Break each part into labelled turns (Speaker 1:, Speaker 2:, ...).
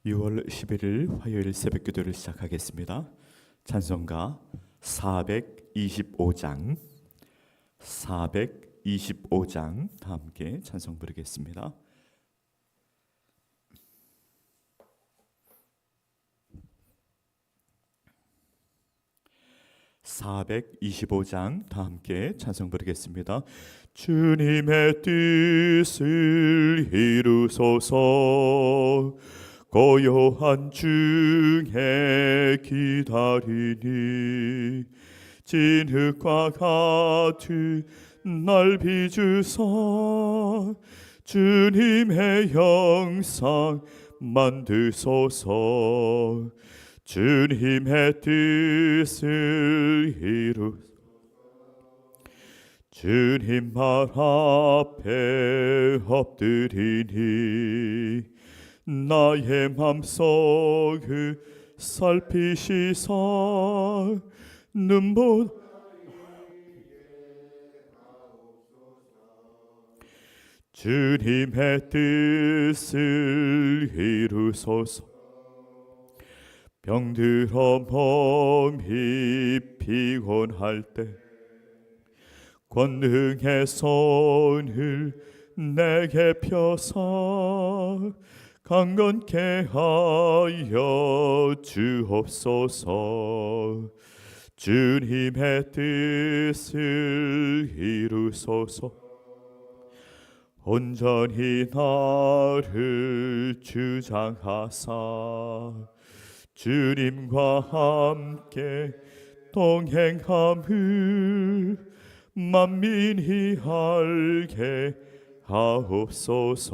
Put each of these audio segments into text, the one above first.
Speaker 1: 6월 11일 화요일 새벽 기도를 시작하겠습니다. 찬송가 425장 다 함께 찬송 부르겠습니다. 425장 다 함께 찬송 부르겠습니다. 주님의 뜻을 이루소서. 고요한 중에 기다리니 진흙과 같은 날 비주사 주님의 형상 만드소서. 주님의 뜻을 이루소서. 주님 말 앞에 엎드리니 나의 맘속을 살피시사 눈보다 주님의 뜻을 이루소서. 병들어 몸이 피곤할 때 권능의 손을 내게 펴서 강건케 하여 주옵소서. 주님의 뜻을 이루소서. 온전히 나를 주장하사 주님과 함께 동행함을 만민이 알게 하옵소서.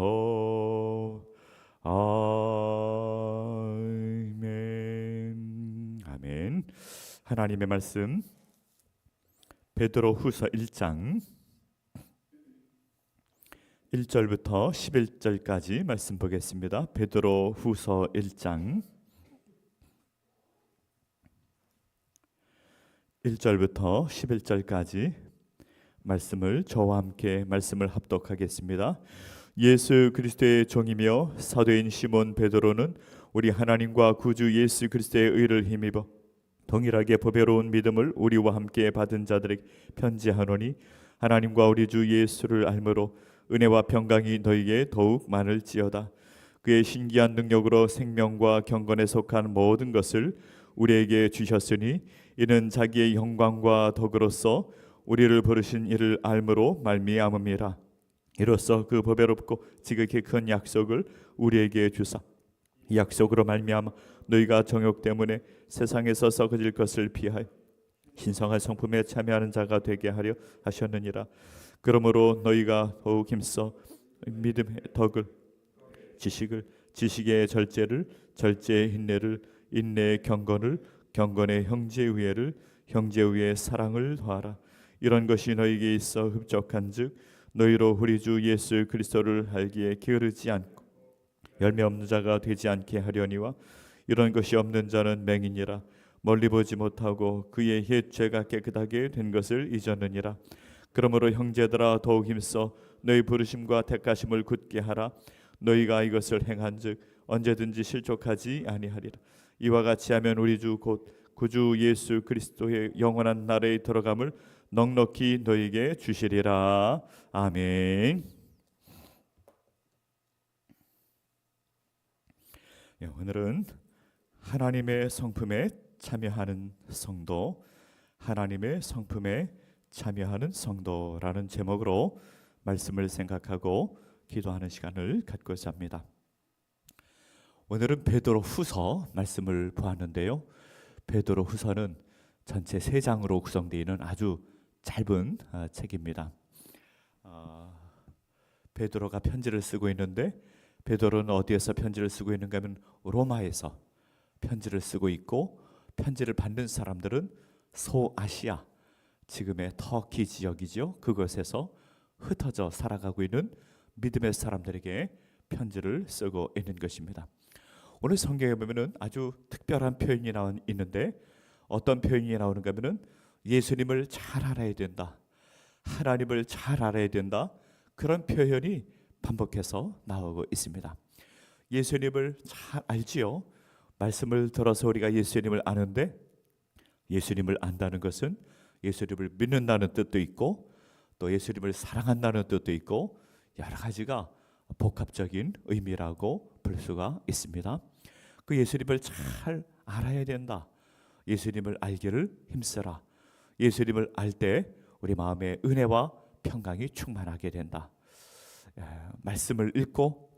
Speaker 1: 아멘. 아멘. 하나님의 말씀 베드로후서 1장 1절부터 11절까지 말씀 보겠습니다. 베드로후서 1장 1절부터 11절까지 말씀을 저와 함께 말씀을 합독하겠습니다. 예수 그리스도의 종이며 사도인 시몬 베드로는 우리 하나님과 구주 예수 그리스도의 의를 힘입어 동일하게 보배로운 믿음을 우리와 함께 받은 자들에게 편지하노니 하나님과 우리 주 예수를 알므로 은혜와 평강이 너희에게 더욱 많을지어다. 그의 신기한 능력으로 생명과 경건에 속한 모든 것을 우리에게 주셨으니 이는 자기의 영광과 덕으로서 우리를 부르신 이를 알므로 말미암음이라. 이로써 그 보배롭고 지극히 큰 약속을 우리에게 주사 이 약속으로 말미암아 너희가 정욕 때문에 세상에서 썩어질 것을 피하여 신성한 성품에 참여하는 자가 되게 하려 하셨느니라. 그러므로 너희가 더욱 힘써 믿음의 덕을, 지식을, 지식의 절제를, 절제의 인내를, 인내의 경건을, 경건의 형제의회를, 형제의회의 사랑을 더하라. 이런 것이 너희에게 있어 흡족한즉 너희로 우리 주 예수 그리스도를 알기에 게으르지 않고 열매 없는 자가 되지 않게 하려니와 이런 것이 없는 자는 맹인이라. 멀리 보지 못하고 그의 옛 죄가 깨끗하게 된 것을 잊었느니라. 그러므로 형제들아 더욱 힘써 너희 부르심과 택하심을 굳게 하라. 너희가 이것을 행한즉 언제든지 실족하지 아니하리라. 이와 같이 하면 우리 주 곧 구주 예수 그리스도의 영원한 나라에 들어감을 넉넉히 너희에게 주시리라. 아멘. 오늘은 하나님의 성품에 참여하는 성도, 하나님의 성품에 참여하는 성도라는 제목으로 말씀을 생각하고 기도하는 시간을 갖고자 합니다. 오늘은 베드로후서 말씀을 보았는데요. 베드로후서는 전체 3장으로 구성되어 있는 아주 짧은 책입니다. 베드로가 편지를 쓰고 있는데 베드로는 어디에서 편지를 쓰고 있는가 하면 로마에서 편지를 쓰고 있고 편지를 받는 사람들은 소아시아, 지금의 터키 지역이죠. 그곳에서 흩어져 살아가고 있는 믿음의 사람들에게 편지를 쓰고 있는 것입니다. 오늘 성경에 보면은 아주 특별한 표현이 있는데 어떤 표현이 나오는가 하면은 예수님을 잘 알아야 된다, 하나님을 잘 알아야 된다, 그런 표현이 반복해서 나오고 있습니다. 예수님을 잘 알지요. 말씀을 들어서 우리가 예수님을 아는데, 예수님을 안다는 것은 예수님을 믿는다는 뜻도 있고 또 예수님을 사랑한다는 뜻도 있고 여러 가지가 복합적인 의미라고 볼 수가 있습니다. 그 예수님을 잘 알아야 된다. 예수님을 알기를 힘쓰라. 예수님을 알 때 우리 마음에 은혜와 평강이 충만하게 된다. 말씀을 읽고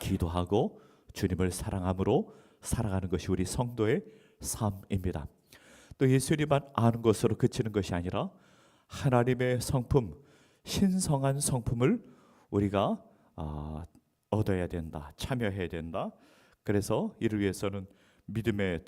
Speaker 1: 기도하고 주님을 사랑함으로 살아가는 것이 우리 성도의 삶입니다. 또 예수님만 아는 것으로 그치는 것이 아니라 하나님의 성품, 신성한 성품을 우리가 얻어야 된다, 참여해야 된다. 그래서 이를 위해서는 믿음의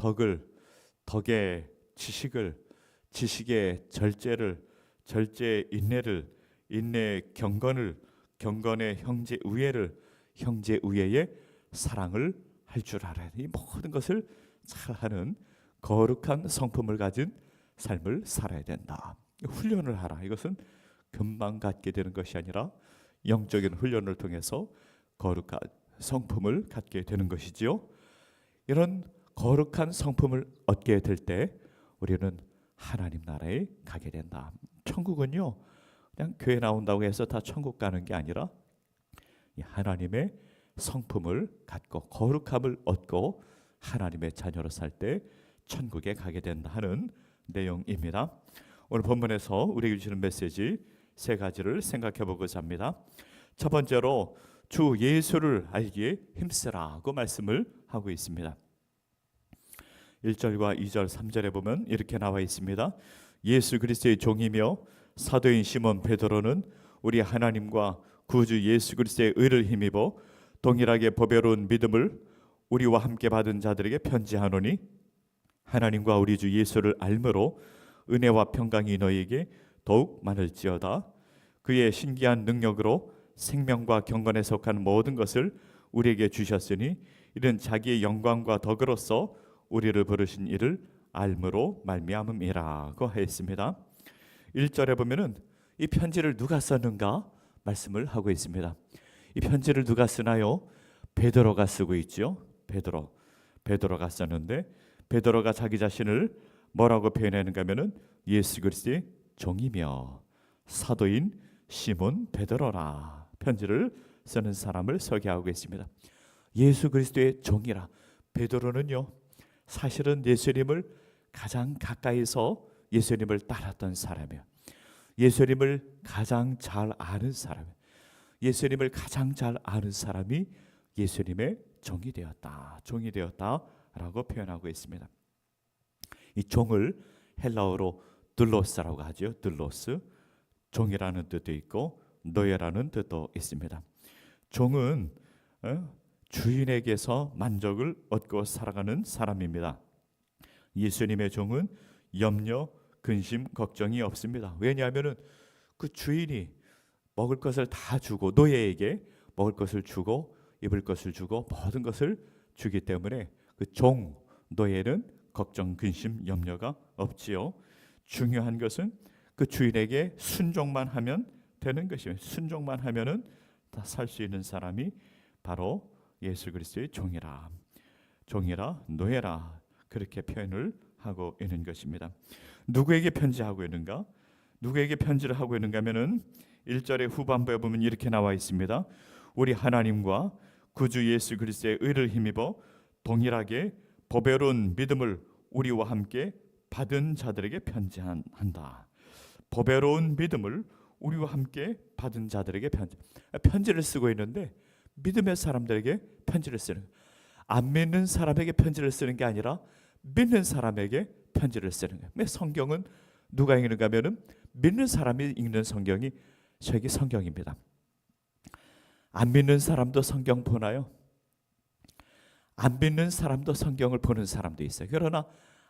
Speaker 1: 덕의 지식을, 지식의 절제를, 절제의 인내를, 인내의 경건을, 경건의 형제 우애를, 형제 우애의 사랑을 할 줄 알아야 돼. 이 모든 것을 잘하는 거룩한 성품을 가진 삶을 살아야 된다. 훈련을 하라. 이것은 금방 갖게 되는 것이 아니라 영적인 훈련을 통해서 거룩한 성품을 갖게 되는 것이지요. 이런 거룩한 성품을 얻게 될 때 우리는 하나님 나라에 가게 된다. 천국은요, 그냥 교회 나온다고 해서 다 천국 가는 게 아니라 하나님의 성품을 갖고 거룩함을 얻고 하나님의 자녀로 살 때 천국에 가게 된다 하는 내용입니다. 오늘 본문에서 우리에게 주시는 메시지 세 가지를 생각해 보고자 합니다. 첫 번째로 주 예수를 알기에 힘쓰라고 말씀을 하고 있습니다. 1절과 2절, 3절에 보면 이렇게 나와 있습니다. 예수 그리스도의 종이며 사도인 시몬 베드로는 우리 하나님과 구주 예수 그리스도의 의를 힘입어 동일하게 보배로운 믿음을 우리와 함께 받은 자들에게 편지하노니 하나님과 우리 주 예수를 알므로 은혜와 평강이 너희에게 더욱 많을지어다. 그의 신기한 능력으로 생명과 경건에 속한 모든 것을 우리에게 주셨으니 이는 자기의 영광과 덕으로서 우리를 부르신 이를 알므로 말미암음이라고 하였습니다. 1절에 보면은 이 편지를 누가 썼는가 말씀을 하고 있습니다. 이 편지를 누가 쓰나요? 베드로가 쓰고 있죠. 베드로가 썼는데 베드로가 자기 자신을 뭐라고 표현하는가 하면은 예수 그리스도의 종이며 사도인 시몬 베드로라. 편지를 쓰는 사람을 소개하고 있습니다. 예수 그리스도의 종이라. 베드로는요, 사실은 예수님을 가장 가까이서 예수님을 따랐던 사람이에요. 예수님을 가장 잘 아는 사람이에요. 예수님을 가장 잘 아는 사람이 예수님의 종이 되었다라고 표현하고 있습니다. 이 종을 헬라어로 둘로스라고 하죠. 둘로스, 종이라는 뜻도 있고 노예라는 뜻도 있습니다. 종은 주인에게서 만족을 얻고 살아가는 사람입니다. 예수님의 종은 염려, 근심, 걱정이 없습니다. 왜냐하면 그 주인이 먹을 것을 다 주고 노예에게 먹을 것을 주고 입을 것을 주고 모든 것을 주기 때문에 그 종, 노예는 걱정, 근심, 염려가 없지요. 중요한 것은 그 주인에게 순종만 하면 되는 것입니다. 순종만 하면은 다 살 수 있는 사람이 바로 예수 그리스도의 종이라, 노예라 그렇게 표현을 하고 있는 것입니다. 누구에게 편지하고 있는가? 누구에게 편지를 하고 있는가 하면은 1절의 후반부에 보면 이렇게 나와 있습니다. 우리 하나님과 구주 예수 그리스도의 의를 힘입어 동일하게 보배로운 믿음을 우리와 함께 받은 자들에게 편지한다. 보배로운 믿음을 우리와 함께 받은 자들에게 편지를 쓰고 있는데 믿음의 사람들에게 편지를 쓰는, 안 믿는 사람에게 편지를 쓰는 게 아니라 믿는 사람에게 편지를 쓰는 거예요. 성경은 누가 읽는가 하면은 믿는 사람이 읽는 성경이 저기 성경입니다. 안 믿는 사람도 성경 보나요? 안 믿는 사람도 성경을 보는 사람도 있어요. 그러나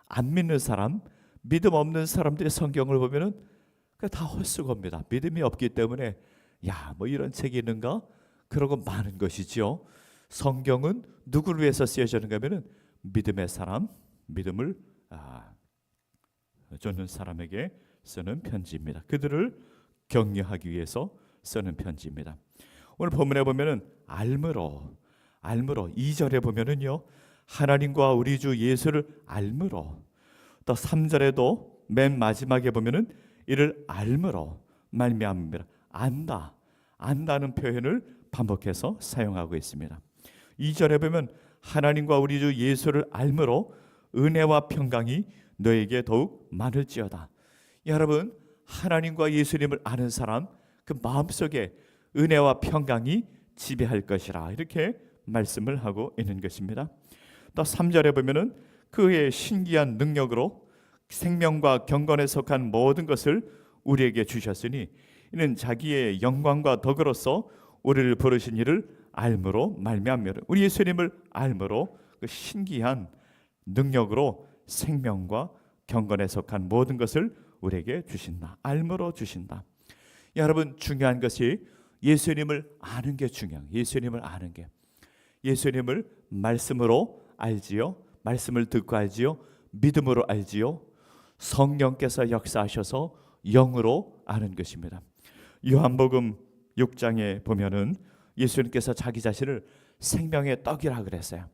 Speaker 1: 안 믿는 사람, 믿음 없는 사람들이 성경을 보면은 다 헛수고입니다. 믿음이 없기 때문에 뭐 이런 책이 있는가? 그러고 많은 것이지요. 성경은 누구를 위해서 쓰여지는가 하면은 믿음의 사람, 믿음을 쫓는 사람에게 쓰는 편지입니다. 그들을 격려하기 위해서 쓰는 편지입니다. 오늘 본문에 보면은 알므로. 2절에 보면은요, 하나님과 우리 주 예수를 알므로. 또 3절에도 맨 마지막에 보면은 이를 알므로 말미암으라. 안다. 안다는 표현을 반복해서 사용하고 있습니다. 2절에 보면 하나님과 우리 주 예수를 알므로 은혜와 평강이 너에게 더욱 많을지어다. 여러분, 하나님과 예수님을 아는 사람, 그 마음속에 은혜와 평강이 지배할 것이라, 이렇게 말씀을 하고 있는 것입니다. 또 3절에 보면은 그의 신기한 능력으로 생명과 경건에 속한 모든 것을 우리에게 주셨으니 이는 자기의 영광과 덕으로서 우리를 부르신 이를 알므로 말미암으로. 우리 예수님을 알므로 그 신기한 능력으로 생명과 경건에 속한 모든 것을 우리에게 주신다. 알므로 주신다. 여러분, 중요한 것이 예수님을 아는 게 중요해요. 예수님을 아는 게. 예수님을 말씀으로 알지요. 말씀을 듣고 알지요. 믿음으로 알지요. 성령께서 역사하셔서 영으로 아는 것입니다. 요한복음 6장에 보면은 예수님께서 자기 자신을 생명의 떡이라 그랬어요.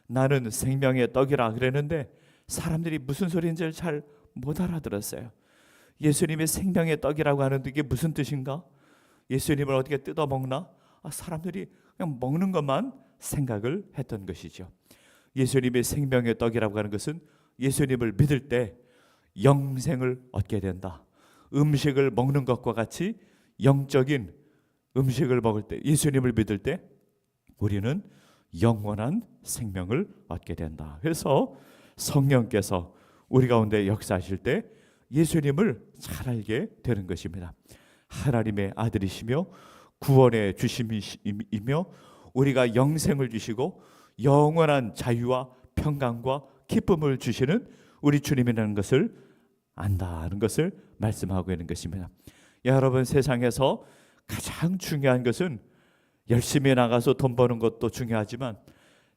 Speaker 1: 나는 생명의 떡이라 그랬는데 사람들이 무슨 소리인지 잘 못 알아들었어요. 예수님이 생명의 떡이라고 하는데 이게 무슨 뜻인가? 예수님을 어떻게 뜯어 먹나? 사람들이 그냥 먹는 것만 생각을 했던 것이죠. 예수님의 생명의 떡이라고 하는 것은 예수님을 믿을 때 영생을 얻게 된다. 음식을 먹는 것과 같이 영적인 음식을 먹을 때, 예수님을 믿을 때 우리는 영원한 생명을 얻게 된다. 그래서 성령께서 우리 가운데 역사하실 때 예수님을 잘 알게 되는 것입니다. 하나님의 아들이시며 구원의 주심이시며 우리가 영생을 주시고 영원한 자유와 평강과 기쁨을 주시는 우리 주님이라는 것을 안다는 것을 말씀하고 있는 것입니다. 여러분, 세상에서 가장 중요한 것은 열심히 나가서 돈 버는 것도 중요하지만,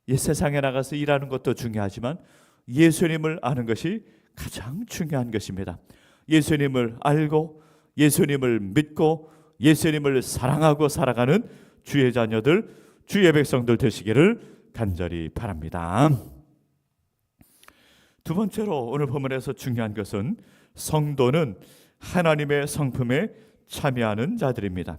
Speaker 1: 이 세상에 나가서 일하는 것도 중요하지만 예수님을 아는 것이 가장 중요한 것입니다. 예수님을 알고 예수님을 믿고 예수님을 사랑하고 살아가는 주의 자녀들, 주의 백성들 되시기를 간절히 바랍니다. 두 번째로 오늘 본문에서 중요한 것은 성도는 하나님의 성품에 참여하는 자들입니다.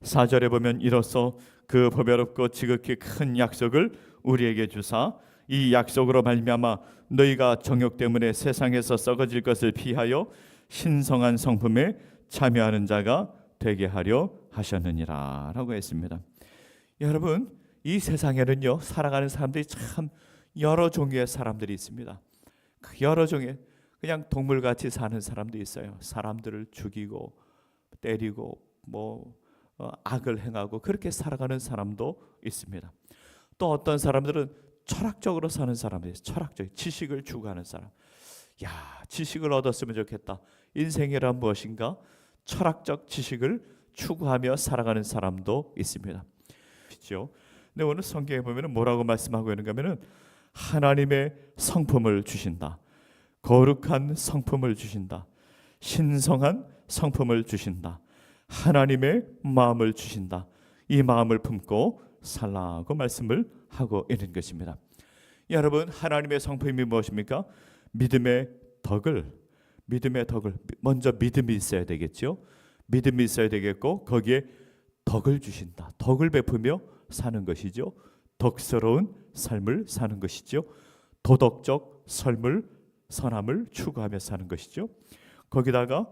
Speaker 1: 4절에 보면 이로써 그 보배롭고 지극히 큰 약속을 우리에게 주사 이 약속으로 말미암아 너희가 정욕 때문에 세상에서 썩어질 것을 피하여 신성한 성품에 참여하는 자가 되게 하려 하셨느니라 라고 했습니다. 여러분, 이 세상에는요, 살아가는 사람들이 참 여러 종류의 사람들이 있습니다. 그 여러 종의 그냥 동물같이 사는 사람도 있어요. 사람들을 죽이고 때리고 악을 행하고 그렇게 살아가는 사람도 있습니다. 또 어떤 사람들은 철학적으로 사는 사람들이 있어요. 철학적 지식을 추구하는 사람. 지식을 얻었으면 좋겠다. 인생이란 무엇인가? 철학적 지식을 추구하며 살아가는 사람도 있습니다. 그렇죠? 근데 오늘 성경에 보면 뭐라고 말씀하고 있는가 하면은 하나님의 성품을 주신다. 거룩한 성품을 주신다. 신성한 성품을 주신다. 하나님의 마음을 주신다. 이 마음을 품고 살라고 말씀을 하고 있는 것입니다. 여러분, 하나님의 성품이 무엇입니까? 믿음의 덕을 먼저 믿음이 있어야 되겠죠. 믿음이 있어야 되겠고 거기에 덕을 주신다. 덕을 베푸며 사는 것이죠. 덕스러운 삶을 사는 것이죠. 도덕적 선함을 추구하며 사는 것이죠. 거기다가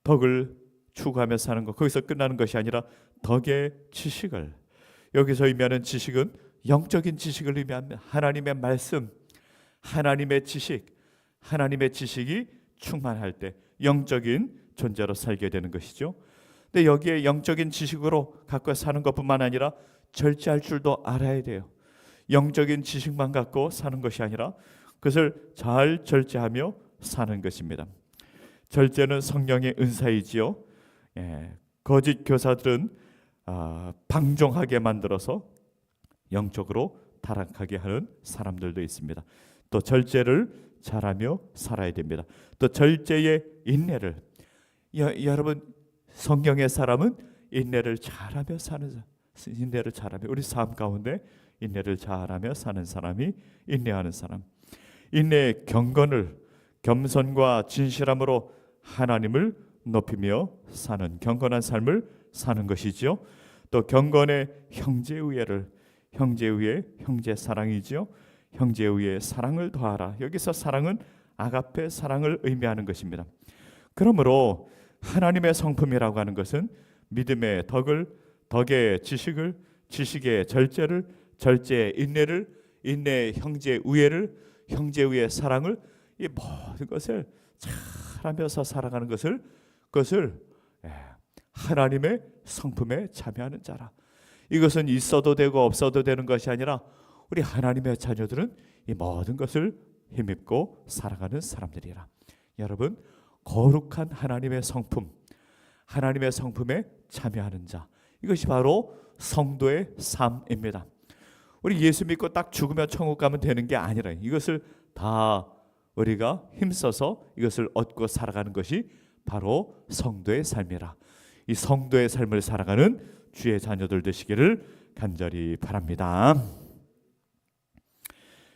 Speaker 1: 덕을 추구하며 사는 것, 거기서 끝나는 것이 아니라 덕의 지식을, 여기서 의미하는 지식은 영적인 지식을 의미합니다. 하나님의 말씀, 하나님의 지식이 충만할 때 영적인 존재로 살게 되는 것이죠. 근데 여기에 영적인 지식으로 갖고 사는 것뿐만 아니라 절제할 줄도 알아야 돼요. 영적인 지식만 갖고 사는 것이 아니라 그것을 잘 절제하며 사는 것입니다. 절제는 성령의 은사이지요. 거짓 교사들은 방종하게 만들어서 영적으로 타락하게 하는 사람들도 있습니다. 또 절제를 잘하며 살아야 됩니다. 또 절제의 인내를, 여러분, 성경의 사람은 인내를 잘하며 사는 인내를 잘하며 우리 삶 가운데 인내를 잘하며 사는 사람이 인내하는 사람. 인내의 경건을 겸손과 진실함으로 하나님을 높이며 사는 경건한 삶을 사는 것이지요. 또 경건의 형제의회를 형제의회 형제 사랑이지요. 형제의회 사랑을 더하라. 여기서 사랑은 아가페 사랑을 의미하는 것입니다. 그러므로 하나님의 성품이라고 하는 것은 믿음의 덕을, 덕의 지식을, 지식의 절제를, 절제의 인내를, 인내의 형제의회를, 형제의회의 사랑을, 이 모든 것을 잘하면서 살아가는 그것을 하나님의 성품에 참여하는 자라. 이것은 있어도 되고 없어도 되는 것이 아니라 우리 하나님의 자녀들은 이 모든 것을 힘입고 살아가는 사람들이라. 여러분, 거룩한 하나님의 성품, 하나님의 성품에 참여하는 자, 이것이 바로 성도의 삶입니다. 우리 예수 믿고 딱 죽으면 천국 가면 되는 게 아니라 이것을 다 우리가 힘써서 이것을 얻고 살아가는 것이 바로 성도의 삶이라. 이 성도의 삶을 살아가는 주의 자녀들 되시기를 간절히 바랍니다.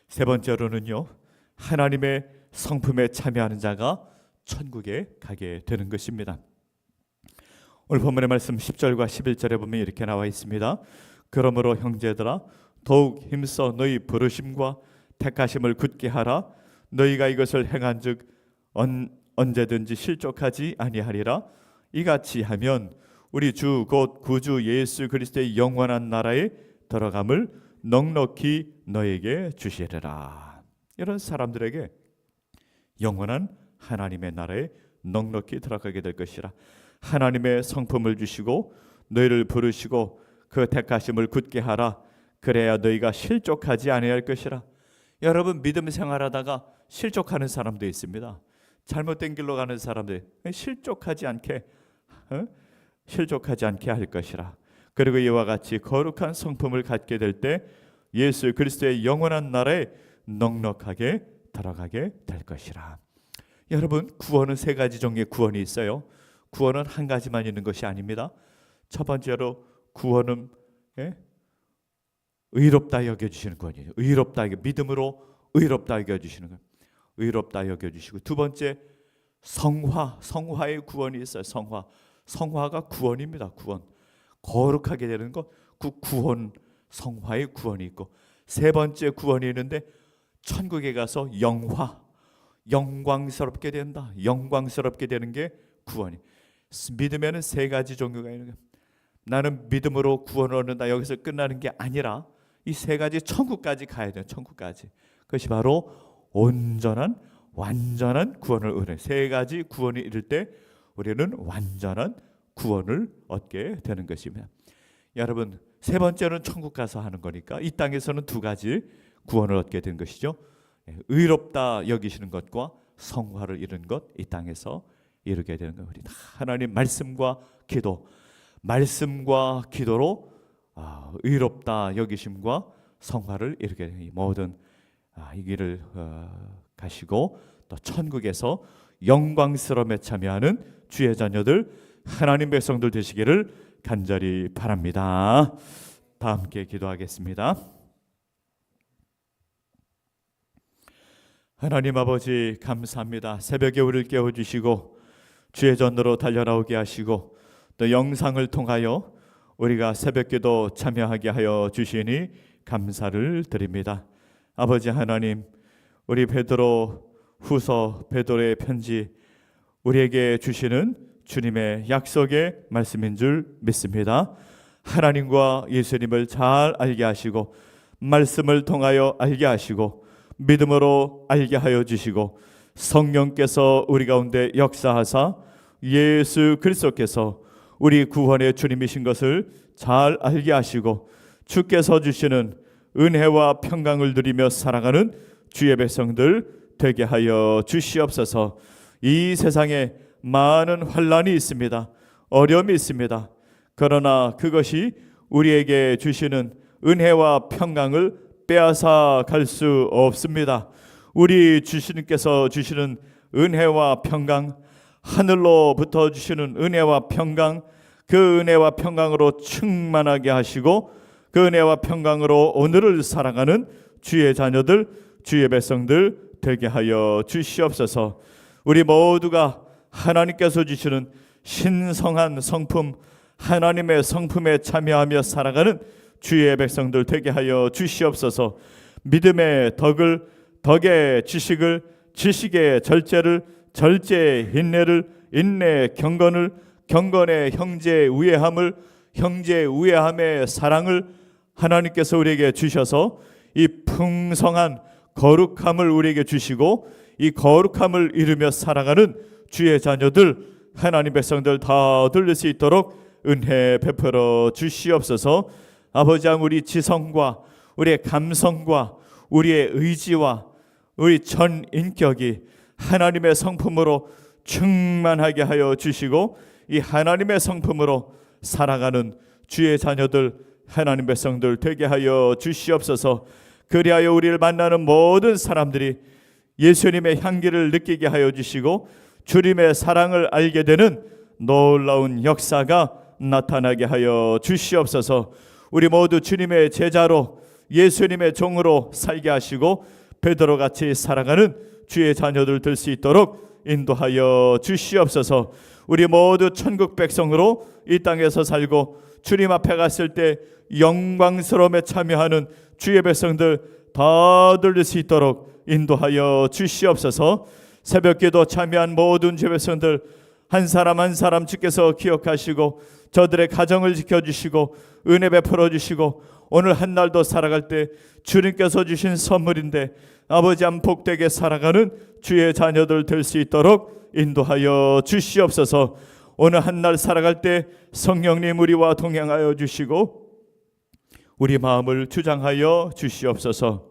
Speaker 1: 세 번째로는요, 하나님의 성품에 참여하는 자가 천국에 가게 되는 것입니다. 오늘 본문의 말씀 10절과 11절에 보면 이렇게 나와 있습니다. 그러므로 형제들아 더욱 힘써 너희 부르심과 택하심을 굳게 하라. 너희가 이것을 행한즉 언제든지 실족하지 아니하리라. 이같이 하면 우리 주 곧 구주 예수 그리스도의 영원한 나라에 들어감을 넉넉히 너에게 주시리라. 이런 사람들에게 영원한 하나님의 나라에 넉넉히 들어가게 될 것이라. 하나님의 성품을 주시고 너희를 부르시고 그 택하심을 굳게 하라. 그래야 너희가 실족하지 아니할 것이라. 여러분, 믿음 생활하다가 실족하는 사람도 있습니다. 잘못된 길로 가는 사람들 실족하지 않게 할 것이라. 그리고 이와 같이 거룩한 성품을 갖게 될 때 예수 그리스도의 영원한 나라에 넉넉하게 들어가게 될 것이라. 여러분, 구원은 세 가지 종류의 구원이 있어요. 구원은 한 가지만 있는 것이 아닙니다. 첫 번째로 구원은 의롭다 여겨주시는 구원이에요. 의롭다, 믿음으로 의롭다 여겨주시는 것. 의롭다 여겨주시고, 두 번째 성화의 구원이 있어요. 성화가 구원입니다. 구원, 거룩하게 되는 것, 그 구원, 성화의 구원이 있고, 세 번째 구원이 있는데 천국에 가서 영광스럽게 된다. 영광스럽게 되는 게 구원이. 믿음에는 세 가지 종류가 있는 거예요. 나는 믿음으로 구원을 얻는다. 여기서 끝나는 게 아니라 이 세 가지 천국까지 가야 돼요. 천국까지. 그것이 바로 온전한 완전한 구원을 얻는, 세 가지 구원이 이를 때 우리는 완전한 구원을 얻게 되는 것입니다. 여러분, 세 번째는 천국 가서 하는 거니까 이 땅에서는 두 가지 구원을 얻게 된 것이죠. 의롭다 여기시는 것과 성화를 이룬 것, 이 땅에서 이루게 되는 것. 우리 하나님 말씀과 기도로 의롭다 여기심과 성화를 이루게 되는 이 모든 이 길을 가시고 또 천국에서 영광스러움에 참여하는 주의 자녀들, 하나님 백성들 되시기를 간절히 바랍니다. 다 함께 기도하겠습니다. 하나님 아버지, 감사합니다. 새벽에 우리를 깨워주시고 주의 전으로 달려나오게 하시고 또 영상을 통하여 우리가 새벽기도 참여하게 하여 주시니 감사를 드립니다. 아버지 하나님, 우리 베드로후서, 베드로의 편지, 우리에게 주시는 주님의 약속의 말씀인 줄 믿습니다. 하나님과 예수님을 잘 알게 하시고 말씀을 통하여 알게 하시고 믿음으로 알게 하여 주시고 성령께서 우리 가운데 역사하사 예수 그리스도께서 우리 구원의 주님이신 것을 잘 알게 하시고 주께서 주시는 은혜와 평강을 누리며 살아가는 주의 백성들 되게 하여 주시옵소서. 이 세상에 많은 환난이 있습니다. 어려움이 있습니다. 그러나 그것이 우리에게 주시는 은혜와 평강을 빼앗아 갈 수 없습니다. 우리 주님께서 주시는 은혜와 평강, 하늘로부터 주시는 은혜와 평강, 그 은혜와 평강으로 충만하게 하시고 그 은혜와 평강으로 오늘을 살아가는 주의 자녀들, 주의 백성들 되게 하여 주시옵소서. 우리 모두가 하나님께서 주시는 신성한 성품, 하나님의 성품에 참여하며 살아가는 주의 백성들 되게 하여 주시옵소서. 믿음의 덕을, 덕의 지식을, 지식의 절제를, 절제의 인내를, 인내의 경건을, 경건의 형제 우애함을, 형제 우애함의 사랑을 하나님께서 우리에게 주셔서 이 풍성한 거룩함을 우리에게 주시고 이 거룩함을 이루며 살아가는 주의 자녀들, 하나님 백성들 다 얻을 수 있도록 은혜 베풀어 주시옵소서. 아버지, 우리 지성과 우리의 감성과 우리의 의지와 우리 전 인격이 하나님의 성품으로 충만하게 하여 주시고 이 하나님의 성품으로 살아가는 주의 자녀들, 하나님 백성들 되게 하여 주시옵소서. 그리하여 우리를 만나는 모든 사람들이 예수님의 향기를 느끼게 하여 주시고 주님의 사랑을 알게 되는 놀라운 역사가 나타나게 하여 주시옵소서. 우리 모두 주님의 제자로 예수님의 종으로 살게 하시고 베드로같이 살아가는 주의 자녀들 될 수 있도록 인도하여 주시옵소서. 우리 모두 천국 백성으로 이 땅에서 살고 주님 앞에 갔을 때 영광스러움에 참여하는 주의 백성들 다 될 수 있도록 인도하여 주시옵소서. 새벽기도 참여한 모든 주의 백성들 한 사람 한 사람 주께서 기억하시고 저들의 가정을 지켜주시고 은혜 베풀어 주시고 오늘 한 날도 살아갈 때 주님께서 주신 선물인데 아버지, 복되게 살아가는 주의 자녀들 될 수 있도록 인도하여 주시옵소서. 오늘 한 날 살아갈 때 성령님 우리와 동행하여 주시고 우리 마음을 주장하여 주시옵소서.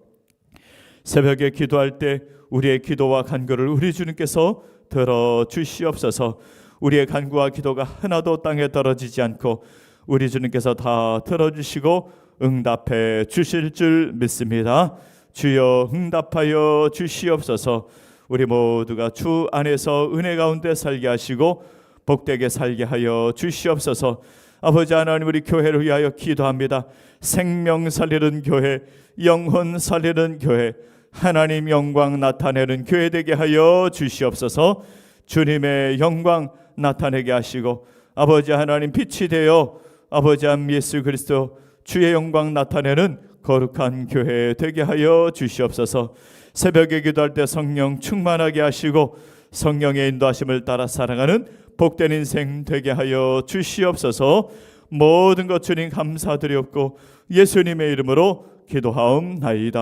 Speaker 1: 새벽에 기도할 때 우리의 기도와 간구를 우리 주님께서 들어 주시옵소서. 우리의 간구와 기도가 하나도 땅에 떨어지지 않고 우리 주님께서 다 들어주시고 응답해 주실 줄 믿습니다. 주여 응답하여 주시옵소서. 우리 모두가 주 안에서 은혜 가운데 살게 하시고 복되게 살게 하여 주시옵소서. 아버지 하나님, 우리 교회를 위하여 기도합니다. 생명 살리는 교회, 영혼 살리는 교회, 하나님 영광 나타내는 교회 되게 하여 주시옵소서. 주님의 영광 나타내게 하시고 아버지 하나님, 빛이 되어 아버지 예수 그리스도 주의 영광 나타내는 거룩한 교회 되게 하여 주시옵소서. 새벽에 기도할 때 성령 충만하게 하시고 성령의 인도하심을 따라 살아가는 복된 인생 되게 하여 주시옵소서. 모든 것 주님 감사드리옵고 예수님의 이름으로 기도하옵나이다.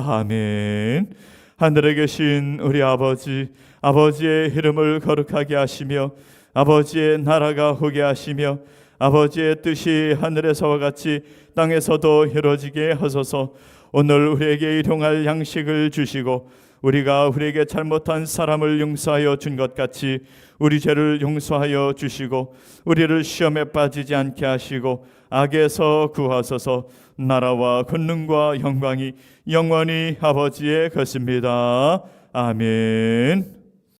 Speaker 1: 아멘. 하늘에 계신 우리 아버지, 아버지의 이름을 거룩하게 하시며 아버지의 나라가 오게 하시며 아버지의 뜻이 하늘에서와 같이 땅에서도 이루어지게 하소서. 오늘 우리에게 일용할 양식을 주시고 우리가 우리에게 잘못한 사람을 용서하여 준 것 같이 우리 죄를 용서하여 주시고 우리를 시험에 빠지지 않게 하시고 악에서 구하소서. 나라와 권능과 영광이 영원히 아버지의 것입니다. 아멘.